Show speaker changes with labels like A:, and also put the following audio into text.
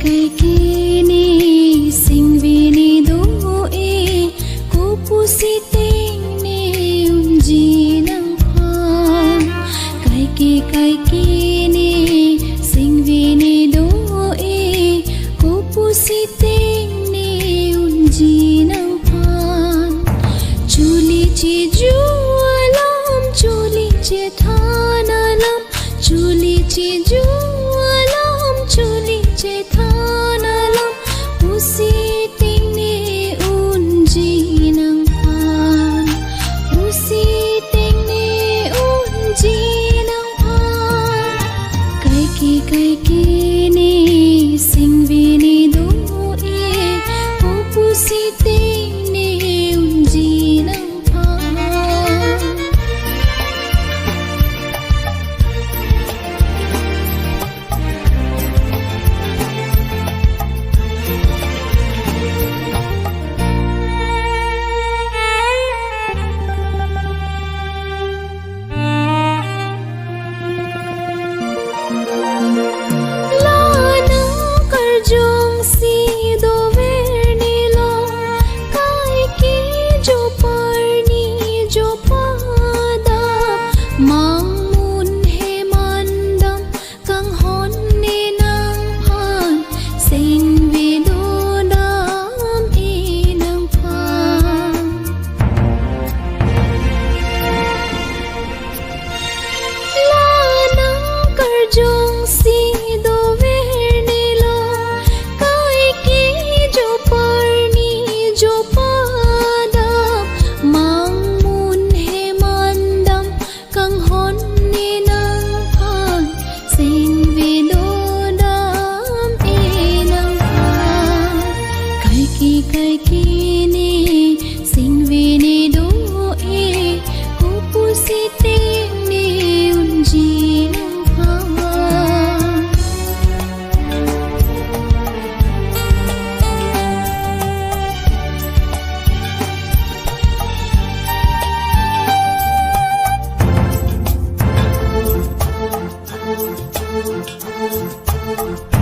A: kai kini singvini doe ko pusiting ni unji nang phan kai kini singvini doe ko pusiting ni unji nang phan chuli chi jualam chuli che thanalam chuli chi jualam chuli che thanalam pusiting ni unji nang phan pusiting ni unji nang phan kai ki ni singvini doe ko pusiting ni unji nang phan Jong si do verni lo kai ki jo parni jo pada mang mun he mandam kang hon ni nang phan sing vi do dam e nang phan la nang kar jong si do jo pada mang mun he mandam kang hon ni nang phan sing vi do dam e nang phan kai ki ni sing vi ni do e ko pusiting ni unji nang phan
B: Thank you.